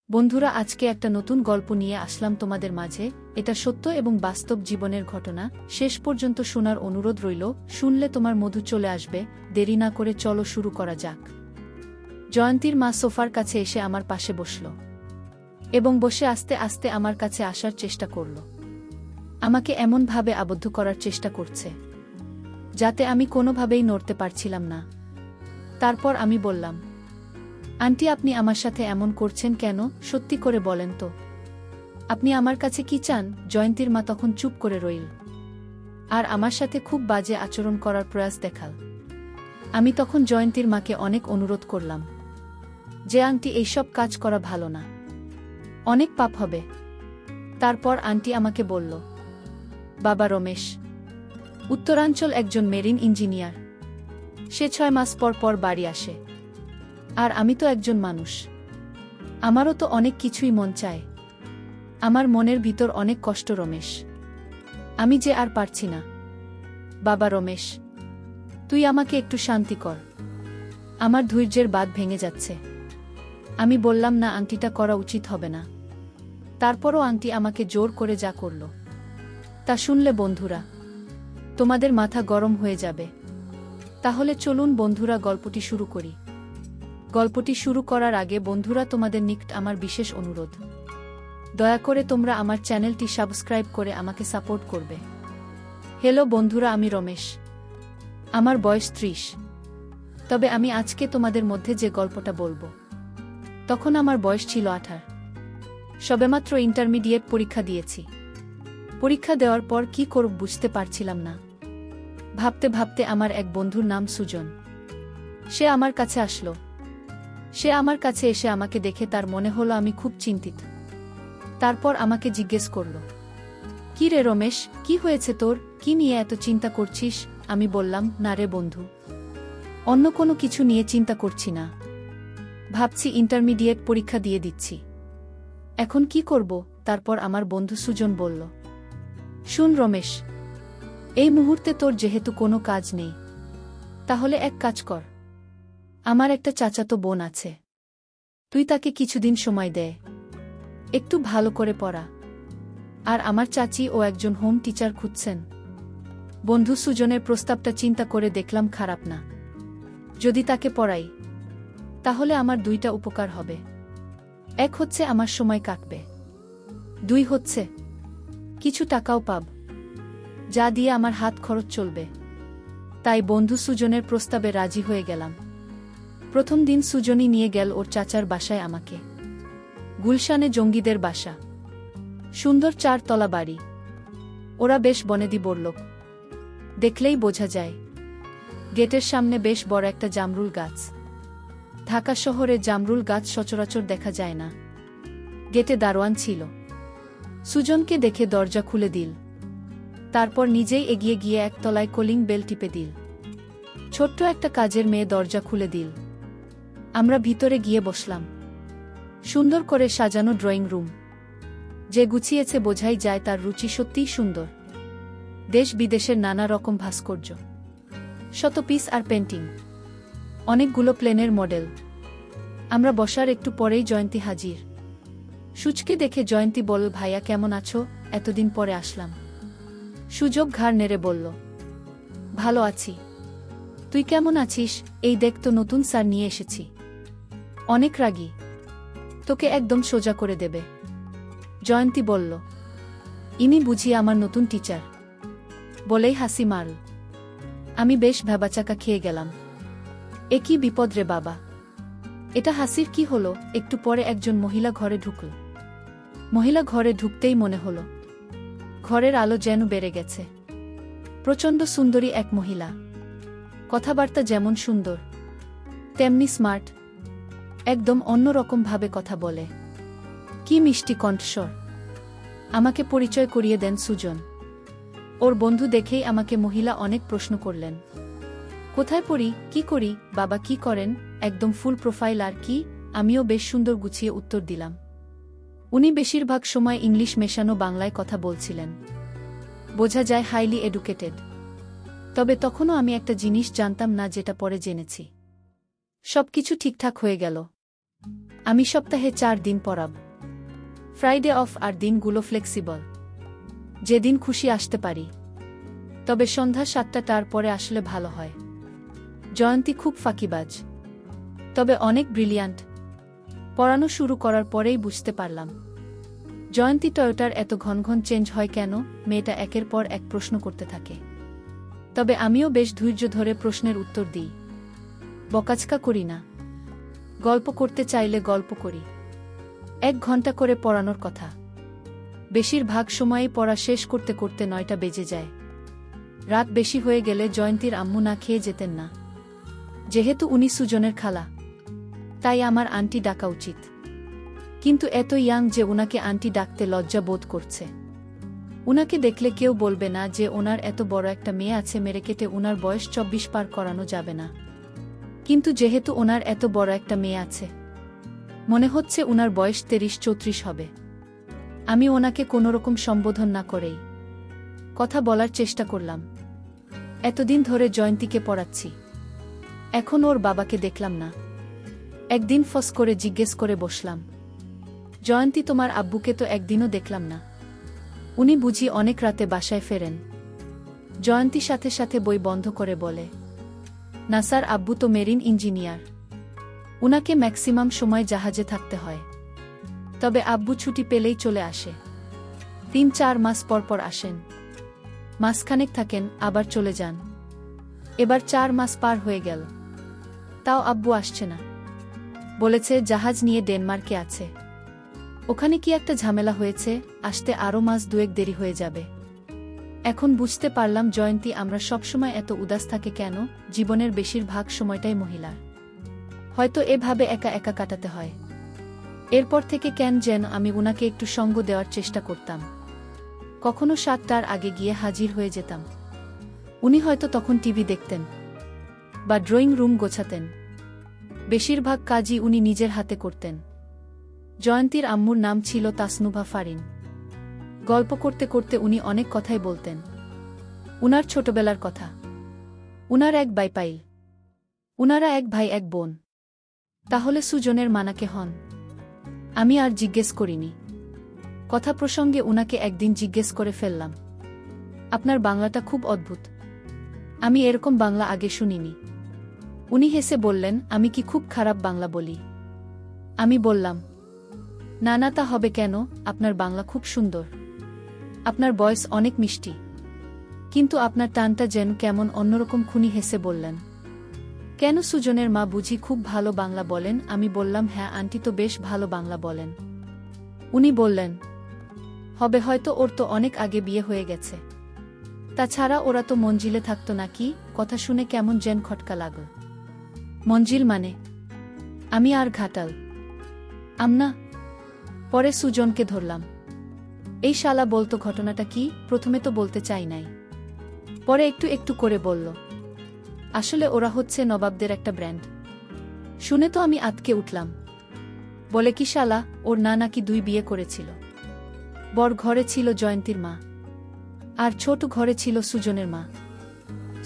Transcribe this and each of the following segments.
বন্ধুরা, আজকে একটা নতুন গল্প নিয়ে আসলাম তোমাদের মাঝে। এটা সত্য এবং বাস্তব জীবনের ঘটনা। শেষ পর্যন্ত শোনার অনুরোধ রইল। শুনলে তোমার মধু চলে আসবে। দেরি না করে চলো শুরু করা যাক। জয়ন্তীর মা সোফার কাছে এসে আমার পাশে বসল এবং বসে আস্তে আস্তে আমার কাছে আসার চেষ্টা করল। আমাকে এমনভাবে আবদ্ধ করার চেষ্টা করছে যাতে আমি কোনোভাবেই নড়তে পারছিলাম না। তারপর আমি বললাম, আন্টি, আপনি আমার সাথে এমন করছেন কেন? সত্যি করে বলেন তো, আপনি আমার কাছে কি চান? জয়ন্তীর মা তখন চুপ করে রইল আর আমার সাথে খুব বাজে আচরণ করার প্রয়াস দেখাল। আমি তখন জয়ন্তীর মাকে অনেক অনুরোধ করলাম যে, আন্টি, এইসব কাজ করা ভালো না, অনেক পাপ হবে। তারপর আন্টি আমাকে বলল, বাবা রমেশ উত্তরাঞ্চল একজন মেরিন ইঞ্জিনিয়ার। সে 6 মাস পর পর বাড়ি আসে। আর আমি তো একজন মানুষ, আমারও তো অনেক কিছুই মন চায়। আমার মনের ভিতর অনেক কষ্ট রমেশ, আমি যে আর পারছি না। বাবা রমেশ, তুই আমাকে একটু শান্তি কর, আমার ধৈর্যের বাঁধ ভেঙে যাচ্ছে। আমি বললাম, না, আংটিটা করা উচিত হবে না। তারপরও আংটি আমাকে জোর করে যা করল তা শুনলে বন্ধুরা তোমাদের মাথা গরম হয়ে যাবে। তাহলে চলুন বন্ধুরা, গল্পটি শুরু করি। গল্পটি শুরু করার আগে বন্ধুরা, তোমাদের নিকট আমার বিশেষ অনুরোধ, দয়া করে তোমরা আমার চ্যানেলটি সাবস্ক্রাইব করে আমাকে সাপোর্ট করবে। হ্যালো বন্ধুরা, আমি রমেশ, আমার বয়স 30। তবে আমি আজকে তোমাদের মধ্যে যে গল্পটা বলবো, তখন আমার বয়স ছিল 18। সবেমাত্র ইন্টারমিডিয়েট পরীক্ষা দিয়েছি। পরীক্ষা দেওয়ার পর কি করব বুঝতে পারছিলাম না। ভাবতে ভাবতে আমার এক বন্ধুর নাম সুজন, সে আমার কাছে আসলো। সে আমার কাছে এসে আমাকে দেখে তার মনে হলো আমি খুব চিন্তিত। তারপর আমাকে জিজ্ঞেস করল, কি রে রমেশ, কি হয়েছে তোর? কি নিয়ে এত চিন্তা করছিস? আমি বললাম, না রে বন্ধু, অন্য কোনো কিছু নিয়ে চিন্তা করছি না। ভাবছি ইন্টারমিডিয়েট পরীক্ষা দিয়ে দিচ্ছি, এখন কি করব? তারপর আমার বন্ধু সুজন বলল, শুন রমেশ, এই মুহূর্তে তোর যেহেতু কোনো কাজ নেই, তাহলে এক কাজ কর। আমার একটা চাচাতো বোন আছে, তুই তাকে কিছুদিন সময় দে, একটু ভালো করে পড়া। আর আমার চাচি ও একজন হোম টিচার খুঁজছেন। বন্ধু সুজনের প্রস্তাবটা চিন্তা করে দেখলাম খারাপ না। যদি তাকে পড়াই তাহলে আমার 2টা উপকার হবে। এক হচ্ছে আমার সময় কাটবে, 2 হচ্ছে কিছু টাকাও পাব, যা দিয়ে আমার হাত খরচ চলবে। তাই বন্ধু সুজনের প্রস্তাবে রাজি হয়ে গেলাম। প্রথম দিন সুজনই নিয়ে গেল ওর চাচার বাসায় আমাকে। গুলশানে জঙ্গিদের বাসা, সুন্দর 4 তলা বাড়ি। ওরা বেশ বনেদি বড়লোক, দেখলেই বোঝা যায়। গেটের সামনে বেশ বড় একটা জামরুল গাছ। ঢাকা শহরে জামরুল গাছ সচরাচর দেখা যায় না। গেটে দারোয়ান ছিল। সুজনকে দেখে দরজা খুলে দিল। তারপর নিজেই এগিয়ে গিয়ে 1 তলায় কলিং বেল টিপে দিল। ছোট্ট একটা কাজের মেয়ে দরজা খুলে দিল। আমরা ভিতরে গিয়ে বসলাম। সুন্দর করে সাজানো ড্রয়িং রুম, যে গুছিয়েছে বোঝাই যায় তার রুচি সত্যিই সুন্দর। দেশ বিদেশের নানা রকম ভাস্কর্য, শত পিস আর পেন্টিং, অনেকগুলো প্লেনের মডেল। আমরা বসার একটু পরেই জয়ন্তী হাজির। সুজকে দেখে জয়ন্তী বলল, ভাইয়া কেমন আছো? এতদিন পরে আসলাম। সুযোগ ঘাড় নেড়ে বলল, ভালো আছি, তুই কেমন আছিস? এই দেখ তো, নতুন স্যার নিয়ে এসেছি, অনেক রাগী, তোকে একদম সোজা করে দেবে। জয়ন্তী বলল, ইনি বুঝি আমার নতুন টিচার? বলেই হাসি মারল। আমি বেশ ভ্যাবাচাকা খেয়ে গেলাম। এ কি বিপদ রে বাবা, এটা হাসির কি হলো? একটু পরে একজন মহিলা ঘরে ঢুকল। মহিলা ঘরে ঢুকতেই মনে হলো ঘরের আলো যেন বেড়ে গেছে। প্রচণ্ড সুন্দরী এক মহিলা, কথাবার্তা যেমন সুন্দর তেমনি স্মার্ট, একদম অন্যরকম ভাবে কথা বলে। কি মিষ্টি কণ্ঠস্বর। আমাকে পরিচয় করিয়ে দেন সুজন। ওর বন্ধু দেখেই আমাকে মহিলা অনেক প্রশ্ন করলেন। কোথায় পড়ি, কি করি, বাবা কি করেন, একদম ফুল প্রোফাইল আর কি। আমিও বেশ সুন্দর গুছিয়ে উত্তর দিলাম। উনি বেশিরভাগ সময় ইংলিশ মেশানো বাংলায় কথা বলছিলেন। বোঝা যায় হাইলি এডুকেটেড। তবে তখনও আমি একটা জিনিস জানতাম না, যেটা পরে জেনেছি। সবকিছু ঠিকঠাক হয়ে গেল। আমি সপ্তাহে 4 দিন পড়াব। ফ্রাইডে অফ আর দিনগুলো ফ্লেক্সিবল, যেদিন খুশি আসতে পারি। তবে সন্ধ্যা 7টার পরে আসলে ভালো হয়। জয়ন্তী খুব ফাঁকিবাজ, তবে অনেক ব্রিলিয়ান্ট। পড়ানো শুরু করার পরেই বুঝতে পারলাম জয়ন্তী টয়োটার এত ঘন ঘন চেঞ্জ হয় কেন। মেয়েটা একের পর এক প্রশ্ন করতে থাকে, তবে আমিও বেশ ধৈর্য ধরে প্রশ্নের উত্তর দিই। বকাচকা করি না, গল্প করতে চাইলে গল্প করি। 1 ঘন্টা করে পড়ানোর কথা। বেশিরভাগ সময়েই পড়া শেষ করতে করতে 9টা বেজে যায়। রাত বেশি হয়ে গেলে জয়ন্তীর আম্মু না খেয়ে যেতেন না। যেহেতু উনি সুজনের খালা, তাই আমার আন্টি ডাকা উচিত। কিন্তু এত ইয়াং যে উনাকে আন্টি ডাকতে লজ্জা বোধ করছে। উনাকে দেখলে কেউ বলবে না যে ওনার এত বড় একটা মেয়ে আছে, মেরে কেটে উনার বয়স 24 পার করানো যাবে না। কিন্তু যেহেতু ওনার এত বড় একটা মেয়ে আছে, মনে হচ্ছে উনার বয়স 33-34 হবে। আমি ওনাকে কোনোরকম সম্বোধন না করেই কথা বলার চেষ্টা করলাম। এতদিন ধরে জয়ন্তীকে পড়াচ্ছি, এখন ওর বাবাকে দেখলাম না। একদিন ফস করে জিজ্ঞেস করে বসলাম, জয়ন্তী তোমার আব্বুকে তো একদিনও দেখলাম না। উনি বুঝি অনেক রাতে বাসায় ফেরেন? জয়ন্তী সাথে সাথে বই বন্ধ করে বলে, না স্যার, আব্বু তো মেরিন ইঞ্জিনিয়ার, উনাকে ম্যাক্সিমাম সময় জাহাজে থাকতে হয়। তবে আব্বু ছুটি পেলেই চলে আসে। 3-4 মাস পর পর আসেন, মাসখানেক থাকেন, আবার চলে যান। এবার 4 মাস পার হয়ে গেল, তাও আব্বু আসছে না। বলেছে জাহাজ নিয়ে ডেনমার্কে আছে, ওখানে কি একটা ঝামেলা হয়েছে, আসতে আরও মাস 2-1 দেরি হয়ে যাবে। এখন বুঝতে পারলাম জয়ন্তী আমরা সবসময় এত উদাস থাকে কেন। জীবনের বেশিরভাগ সময়টাই মহিলার হয়তো এভাবে একা একা কাটাতে হয়। এরপর থেকে কেন যেন আমি উনাকে একটু সঙ্গ দেওয়ার চেষ্টা করতাম। কখনো 7টার আগে গিয়ে হাজির হয়ে যেতাম। উনি হয়তো তখন টিভি দেখতেন বা ড্রয়িং রুম গোছাতেন। বেশিরভাগ কাজই উনি নিজের হাতে করতেন। জয়ন্তীর আম্মুর নাম ছিল তাসনুভা ফারিন। গল্প করতে করতে উনি অনেক কথাই বলতেন। উনার ছোটবেলার কথা, উনার এক বাইপাইল, উনারা 1 ভাই 1 বোন। তাহলে সুজনের মানাকে হন? আমি আর জিজ্ঞেস করিনি। কথা প্রসঙ্গে উনাকে একদিন জিজ্ঞেস করে ফেললাম, আপনার বাংলাটা খুব অদ্ভুত, আমি এরকম বাংলা আগে শুনিনি। উনি হেসে বললেন, আমি কি খুব খারাপ বাংলা বলি? আমি বললাম, না না, তা হবে কেন, আপনার বাংলা খুব সুন্দর, আপনার ভয়েস অনেক মিষ্টি, কিন্তু আপনার টানটা যেন কেমন অন্যরকম। খুনি হেসে বললেন, কেন, সুজনের মা বুঝি খুব ভালো বাংলা বলেন? আমি বললাম, হ্যাঁ আন্টি তো বেশ ভালো বাংলা বলেন। উনি বললেন, হবে হয়তো, ওর তো অনেক আগে বিয়ে হয়ে গেছে। তাছাড়া ওরা তো মঞ্জিলে থাকতো নাকি? কথা শুনে কেমন যেন খটকা লাগল। মঞ্জিল মানে? আমি আর ঘাটাল আমনা। পরে সুজনকে ধরলাম, এই শালা বলতো ঘটনাটা কি। প্রথমে তো বলতে চাই নাই, পরে একটু একটু করে বলল, আসলে ওরা হচ্ছে নবাবদের একটা ব্র্যান্ড। শুনে তো আমি আতকে উঠলাম। বলে কি শালা, ওর না নাকি 2 বিয়ে করেছিল। বড় ঘরে ছিল জয়ন্তীর মা, আর ছোট ঘরে ছিল সুজনের মা।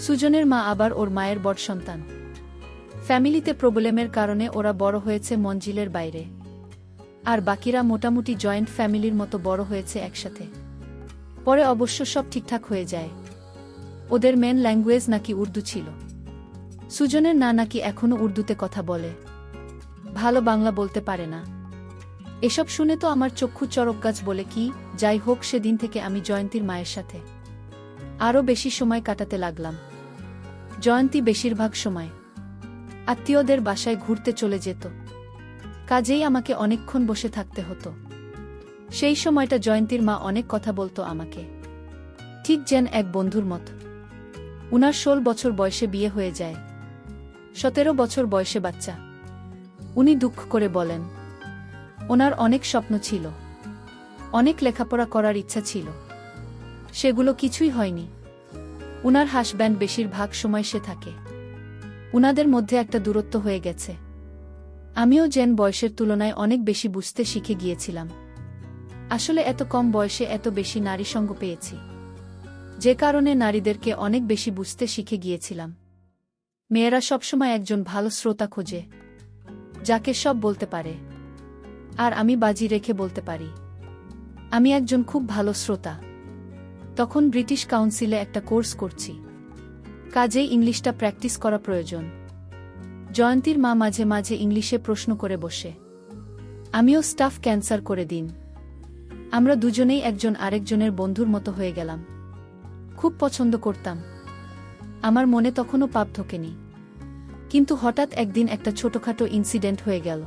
সুজনের মা আবার ওর মায়ের বড় সন্তান। ফ্যামিলিতে প্রবলেমের কারণে ওরা বড় হয়েছে মঞ্জিলের বাইরে, আর বাকিরা মোটামুটি জয়েন্ট ফ্যামিলির মতো বড় হয়েছে একসাথে। পরে অবশ্য সব ঠিকঠাক হয়ে যায়। ওদের মেন ল্যাঙ্গুয়েজ নাকি উর্দু ছিল। সুজনের না নাকি এখনো উর্দুতে কথা বলে, ভালো বাংলা বলতে পারে না। এসব শুনে তো আমার চক্ষু চড়ক গাছ। বলে কি, যাই হোক, সেদিন থেকে আমি জয়ন্তীর মায়ের সাথে আরও বেশি সময় কাটাতে লাগলাম। জয়ন্তী বেশিরভাগ সময় আত্মীয়দের বাসায় ঘুরতে চলে যেত, কাজেই আমাকে অনেকক্ষণ বসে থাকতে হতো। সেই সময়টা জয়ন্তীর মা অনেক কথা বলতো আমাকে, ঠিক যেন এক বন্ধুর মতো। উনার 16 বছর বয়সে বিয়ে হয়ে যায়, 17 বছর বয়সে বাচ্চা। উনি দুঃখ করে বলেন, ওনার অনেক স্বপ্ন ছিল, অনেক লেখাপড়া করার ইচ্ছা ছিল, সেগুলো কিছুই হয়নি। উনার হাসব্যান্ড বেশিরভাগ সময় সে থাকে। উনাদের মধ্যে একটা দূরত্ব হয়ে গেছে। আমিও যেন বয়সের তুলনায় অনেক বেশি বুঝতে শিখে গিয়েছিলাম। আসলে এত কম বয়সে এত বেশি নারী সঙ্গ পেয়েছি, যে কারণে নারীদেরকে অনেক বেশি বুঝতে শিখে গিয়েছিলাম। মেয়েরা সবসময় একজন ভালো শ্রোতা খোঁজে, যাকে সব বলতে পারে। আর আমি বাজি রেখে বলতে পারি আমি একজন খুব ভালো শ্রোতা। তখন ব্রিটিশ কাউন্সিলে একটা কোর্স করছি, কাজেই ইংলিশটা প্র্যাকটিস করা প্রয়োজন। জয়ন্তীর মা মাঝে মাঝে ইংলিশে প্রশ্ন করে বসে। আমিও স্টাফ ক্যান্সার করে দিন। আমরা দুজনেই একজন আরেকজনের বন্ধুর মতো হয়ে গেলাম। খুব পছন্দ করতাম। আমার মনে তখনও পাপ ঢোকেনি। কিন্তু হঠাৎ একদিন একটা ছোটখাটো ইনসিডেন্ট হয়ে গেল।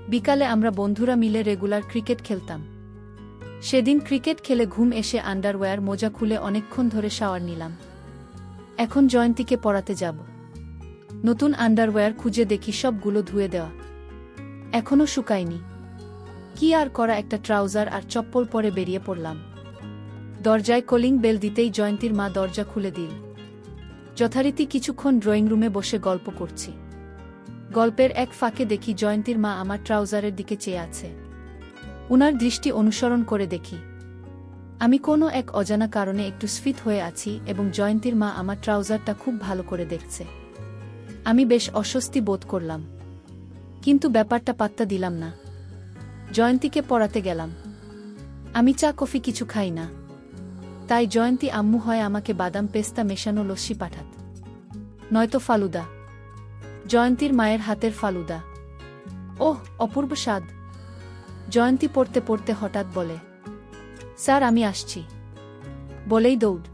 বিকালে আমরা বন্ধুরা মিলে রেগুলার ক্রিকেট খেলতাম। সেদিন ক্রিকেট খেলে ঘুম এসে আন্ডারওয়্যার মোজা খুলে অনেকক্ষণ ধরে শাওয়ার নিলাম। এখন জয়ন্তীকে পড়াতে যাব। নতুন আন্ডারওয়্যার খুঁজে দেখি সবগুলো ধুয়ে দেওয়া, এখনও শুকায়নি। কি আর করা, একটা ট্রাউজার আর চপ্পল পরে বেরিয়ে পড়লাম। দরজায় কলিং বেল দিতেই জয়ন্তীর মা দরজা খুলে দিল। যথারীতি কিছুক্ষণ ড্রয়িং রুমে বসে গল্প করছি। গল্পের এক ফাঁকে দেখি জয়ন্তীর মা আমার ট্রাউজারের দিকে চেয়ে আছে। উনার দৃষ্টি অনুসরণ করে দেখি আমি কোনো এক অজানা কারণে একটু স্ফীত হয়ে আছি এবং জয়ন্তীর মা আমার ট্রাউজারটা খুব ভালো করে দেখছে। আমি বেশ অস্বস্তি বোধ করলাম, কিন্তু ব্যাপারটা পাত্তা দিলাম না। জয়ন্তীকে পড়াতে গেলাম। আমি চা কফি কিছু খাই না, তাই জয়ন্তী আম্মু হয় আমাকে বাদাম পেস্তা মেশানো লস্যি পাঠাত, নয়তো ফালুদা। জয়ন্তীর মায়ের হাতের ফালুদা, ওহ অপূর্ব স্বাদ। জয়ন্তী পড়তে পড়তে হঠাৎ বলে, স্যার আমি আসছি, বলেই দৌড়।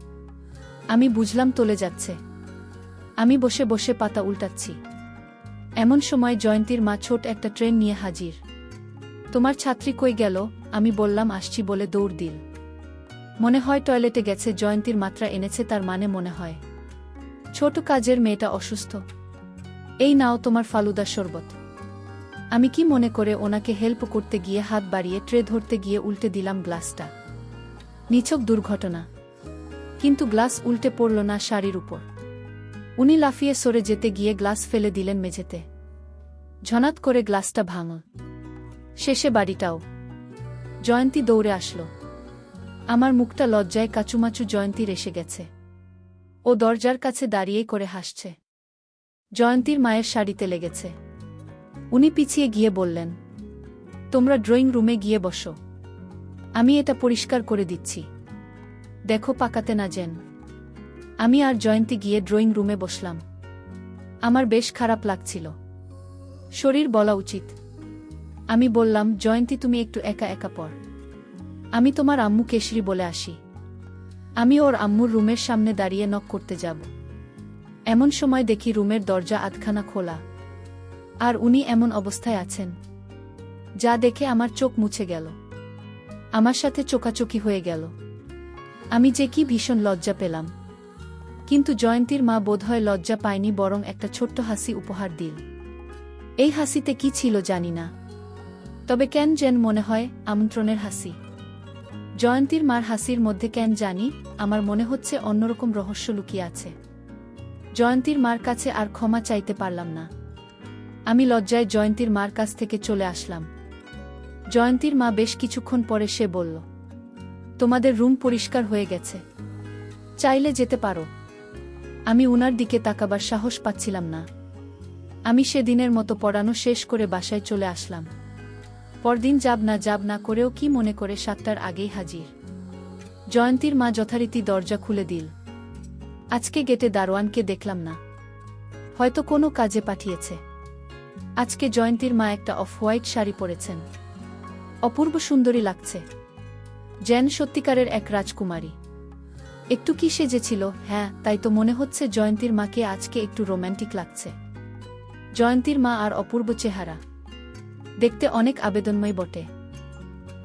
আমি বুঝলাম তলে যাচ্ছে। আমি বসে বসে পাতা উল্টাচ্ছি। এমন সময় জয়ন্তীর মা ছোট একটা ট্রেন নিয়ে হাজির। তোমার ছাত্রী কই গেল? আমি বললাম আসছি বলে দৌড় দিল। মনে হয় টয়লেটে গেছে। জয়ন্তীর মাত্রা এনেছে, তার মানে মনে হয় ছোট কাজের মেয়েটা অসুস্থ। এই নাও তোমার ফালুদা শরবত। আমি কি মনে করে ওনাকে হেল্প করতে গিয়ে হাত বাড়িয়ে ট্রে ধরতে গিয়ে উল্টে দিলাম গ্লাসটা। নিছক দুর্ঘটনা, কিন্তু গ্লাস উল্টে পড়ল না শাড়ির উপর। উনি লাফিয়ে সরে যেতে গিয়ে গ্লাস ফেলে দিলেন মেঝেতে। ঝনাত করে গ্লাসটা ভাঙল, শেষে বাড়িটাও। জয়ন্তী দৌড়ে আসলো। আমার মুখটা লজ্জায় কাচুমাচু। জয়ন্তীর এসে গেছে। ও দরজার কাছে দাঁড়িয়ে করে হাসছে। জয়ন্তীর মায়ের শাড়িতে লেগেছে। উনি পিছিয়ে গিয়ে বললেন, তোমরা ড্রয়িং রুমে গিয়ে বসো, আমি এটা পরিষ্কার করে দিচ্ছি, দেখো পাকাতে না যেন। আমি আর জয়ন্তী গিয়ে ড্রয়িং রুমে বসলাম। আমার বেশ খারাপ লাগছিল, শরীর বলা উচিত। আমি বললাম, জয়ন্তী তুমি একটু একা একা পড়, আমি তোমার আম্মু কেশরী বলে আসি। আমি ওর আম্মুর রুমের সামনে দাঁড়িয়ে নক করতে যাব। এমন সময় দেখি রুমের দরজা আধখানা খোলা, আর উনি এমন অবস্থায় আছেন যা দেখে আমার চোখ মুছে গেল। আমার সাথে চোকাচোকি হয়ে গেল। আমি যে কি ভীষণ লজ্জা পেলাম। কিন্তু জয়ন্তীর মা বোধহয় লজ্জা পায়নি, বরং একটা ছোট্ট হাসি উপহার দিল। এই হাসিতে কি ছিল জানি না, তবে কেন যেন মনে হয় আমন্ত্রণের হাসি। জয়ন্তীর মার হাসির মধ্যে কেন জানি আমার মনে হচ্ছে অন্যরকম রহস্য লুকিয়ে আছে। জয়ন্তীর মার কাছে আর ক্ষমা চাইতে পারলাম না। আমি লজ্জায় জয়ন্তীর মার কাছ থেকে চলে আসলাম। জয়ন্তীর মা বেশ কিছুক্ষণ পরে সে বলল, তোমাদের রুম পরিষ্কার হয়ে গেছে, চাইলে যেতে পারো। আমি উনার দিকে তাকাবার সাহস পাচ্ছিলাম না। আমি সেদিনের মতো পড়ানো শেষ করে বাসায় চলে আসলাম। পরদিন যাব না করেও কি মনে করে 7টার আগেই হাজির। জয়ন্তীর মা যথারীতি দরজা খুলে দিল। আজকে গেটে দারোয়ানকে দেখলাম না, হয়তো কোনো কাজে পাঠিয়েছে। আজকে জয়ন্তীর মা একটা অফ হোয়াইট শাড়ি পরেছেন, অপূর্ব সুন্দরী লাগছে, যেন সত্যিকারের এক রাজকুমারী। একটু কি সেজেছিল? হ্যাঁ, তাই তো মনে হচ্ছে জয়ন্তীর মাকে আজকে একটু রোম্যান্টিক লাগছে। জয়ন্তীর মা আর অপূর্ব চেহারা, দেখতে অনেক আবেদনময় বটে।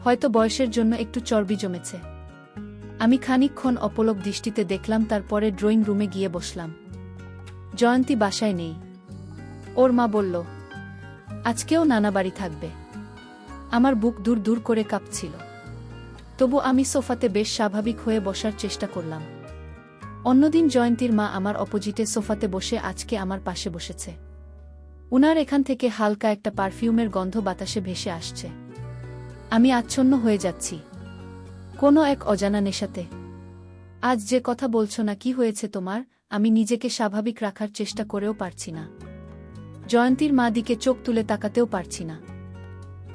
হয়তো বয়সের জন্য একটু চর্বি জমেছে। আমি খানিকক্ষণ অপলক দৃষ্টিতে দেখলাম, তারপরে ড্রয়িং রুমে গিয়ে বসলাম। জয়ন্তী বাসায় নেই। ওর মা বলল, আজকেও নানা বাড়ি থাকবে। আমার বুক দূর দূর করে কাঁপছিল। তবু আমি সোফাতে বেশ স্বাভাবিক হয়ে বসার চেষ্টা করলাম। অন্যদিন জয়ন্তীর মা আমার অপোজিটে সোফাতে বসে, আজকে আমার পাশে বসেছে। উনার এখান থেকে হালকা একটা পারফিউমের গন্ধ বাতাসে ভেসে আসছে। আমি আচ্ছন্ন হয়ে যাচ্ছি কোনো এক অজানা নেশাতে। আজ যে কথা বলছো না, কি হয়েছে তোমার? আমি নিজেকে স্বাভাবিক রাখার চেষ্টা করেও পারছি না। জয়ন্তীর মা দিকে চোখ তুলে তাকাতেও পারছি না।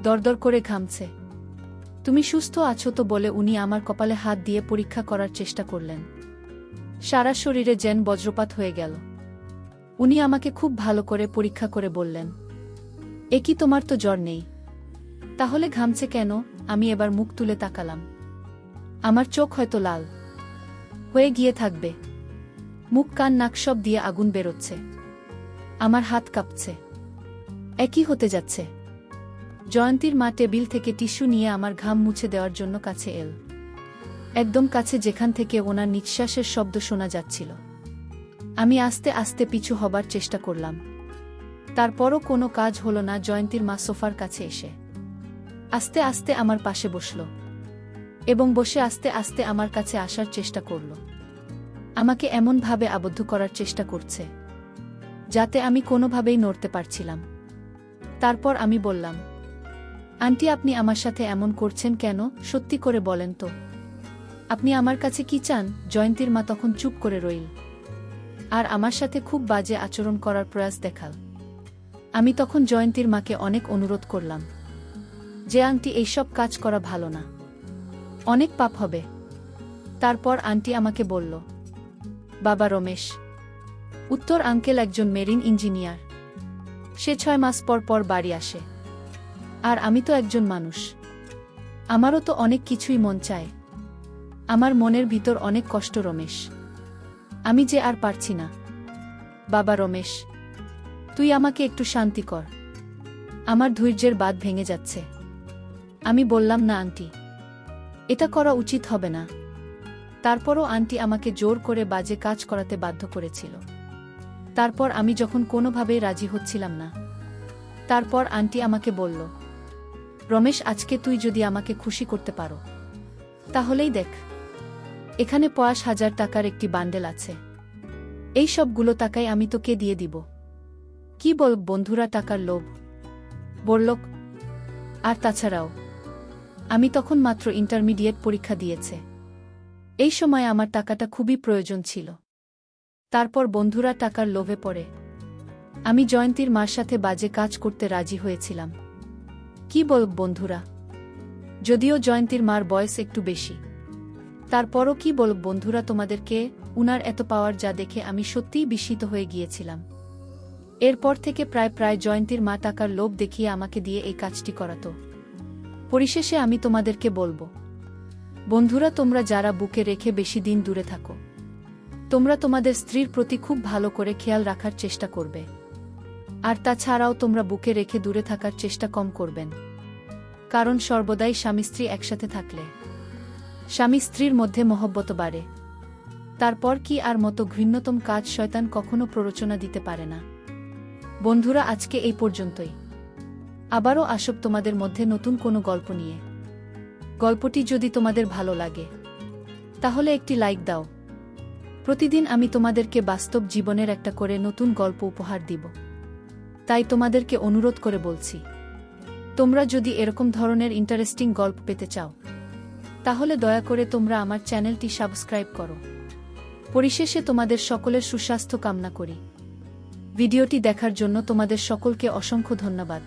দরদর করে ঘামছে। তুমি সুস্থ আছো তো বলে উনি আমার কপালে হাত দিয়ে পরীক্ষা করার চেষ্টা করলেন। সারা শরীরে যেন বজ্রপাত হয়ে গেল। উনি আমাকে খুব ভালো করে পরীক্ষা করে বললেন, এ কি, তোমার তো জ্বর নেই, তাহলে ঘামছে কেন? আমি এবার মুখ তুলে তাকালাম। আমার চোখ হয়তো লাল হয়ে গিয়ে থাকবে। মুখ কান নাক সব দিয়ে আগুন বেরোচ্ছে। আমার হাত কাঁপছে। একই হতে যাচ্ছে। জয়ন্তীর মা টেবিল থেকে টিস্যু নিয়ে আমার ঘাম মুছে দেওয়ার জন্য কাছে এল। একদম কাছে, যেখান থেকে ওনার নিঃশ্বাসের শব্দ শোনা যাচ্ছিল। আমি আস্তে আস্তে পিছু হবার চেষ্টা করলাম। তারপরও কোনো কাজ হলো না। জয়ন্তীর মা সোফার কাছে এসে আস্তে আস্তে আমার পাশে বসল এবং বসে আস্তে আস্তে আমার কাছে আসার চেষ্টা করল। আমাকে এমনভাবে আবদ্ধ করার চেষ্টা করছে যাতে আমি কোনোভাবেই নড়তে পারছিলাম। তারপর আমি বললাম, আন্টি, আপনি আমার সাথে এমন করছেন কেন? সত্যি করে বলেন তো, আপনি আমার কাছে কি চান? জয়ন্তীর মা তখন চুপ করে রইল আর আমার সাথে খুব বাজে আচরণ করার প্রয়াস দেখাল। আমি তখন জয়ন্তীর মাকে অনেক অনুরোধ করলাম যে, আন্টি, এইসব কাজ করা ভালো না, অনেক পাপ হবে। তারপর আন্টি আমাকে বলল, বাবা রমেশ, উত্তর আঙ্কেল একজন মেরিন ইঞ্জিনিয়ার। সে 6 মাস পর পর বাড়ি আসে। আর আমি তো একজন মানুষ, আমারও তো অনেক কিছুই মন চায়। আমার মনের ভিতর অনেক কষ্ট রমেশ, আমি যে আর পারছি না। বাবা রমেশ, তুই আমাকে একটু শান্তি কর, আমার ধৈর্যের বাঁধ ভেঙে যাচ্ছে। আমি বললাম, না আন্টি, এটা করা উচিত হবে না। তারপরও আন্টি আমাকে জোর করে বাজে কাজ করাতে বাধ্য করেছিল। তারপর আমি যখন কোনোভাবেই রাজি হচ্ছিলাম না, তারপর আন্টি আমাকে বলল, রমেশ, আজকে তুই যদি আমাকে খুশি করতে পারো তাহলেই দেখ, এখানে 50,000 টাকার একটি বান্ডেল আছে। এই সবগুলো টাকাই আমি তোকে দিয়ে দিব। কি বল বন্ধুরা, টাকার লোভ বড়লোক। আর তাছাড়াও আমি তখন মাত্র ইন্টারমিডিয়েট পরীক্ষা দিয়েছে। এই সময় আমার টাকাটা খুবই প্রয়োজন ছিল। তারপর বন্ধুরা টাকার লোভে পড়ে আমি জয়ন্তীর মার সাথে বাজে কাজ করতে রাজি হয়েছিলাম। কি বল বন্ধুরা, যদিও জয়ন্তীর মার বয়স একটু বেশি, তারপরও কি বল বন্ধুরা তোমাদেরকে, উনার এত পাওয়ার যা দেখে আমি সত্যিই বিস্মিত হয়ে গিয়েছিলাম। এরপর থেকে প্রায় জয়ন্তীর মা টাকার লোভ দেখিয়ে আমাকে দিয়ে এই কাজটি করাতো। পরিশেষে আমি তোমাদেরকে বলবো, বন্ধুরা, তোমরা যারা বুকে রেখে বেশি দিন দূরে থাকো, তোমরা তোমাদের স্ত্রীর প্রতি খুব ভালো করে খেয়াল রাখার চেষ্টা করবে। আর তাছাড়াও তোমরা বুকে রেখে দূরে থাকার চেষ্টা কম করবেন, কারণ সর্বদাই স্বামী স্ত্রী একসাথে থাকলে স্বামী স্ত্রীর মধ্যে মহব্বত বাড়ে। তারপর কি আর মতো ঘৃণ্যতম কাজ শয়তান কখনো প্ররোচনা দিতে পারে না। বন্ধুরা, আজকে এই পর্যন্তই। আবারও আসব তোমাদের মধ্যে নতুন কোনো গল্প নিয়ে। গল্পটি যদি তোমাদের ভালো লাগে তাহলে একটি লাইক দাও। প্রতিদিন আমি তোমাদেরকে বাস্তব জীবনের একটা করে নতুন গল্প উপহার দিব। তাই তোমাদেরকে অনুরোধ করে বলছি, তোমরা যদি এরকম ধরনের ইন্টারেস্টিং গল্প পেতে চাও তাহলে দয়া করে তোমরা আমার চ্যানেলটি সাবস্ক্রাইব করো। পরিশেষে তোমাদের সকলের সুস্বাস্থ্য কামনা করি। ভিডিওটি দেখার জন্য তোমাদের সকলকে অসংখ্য ধন্যবাদ।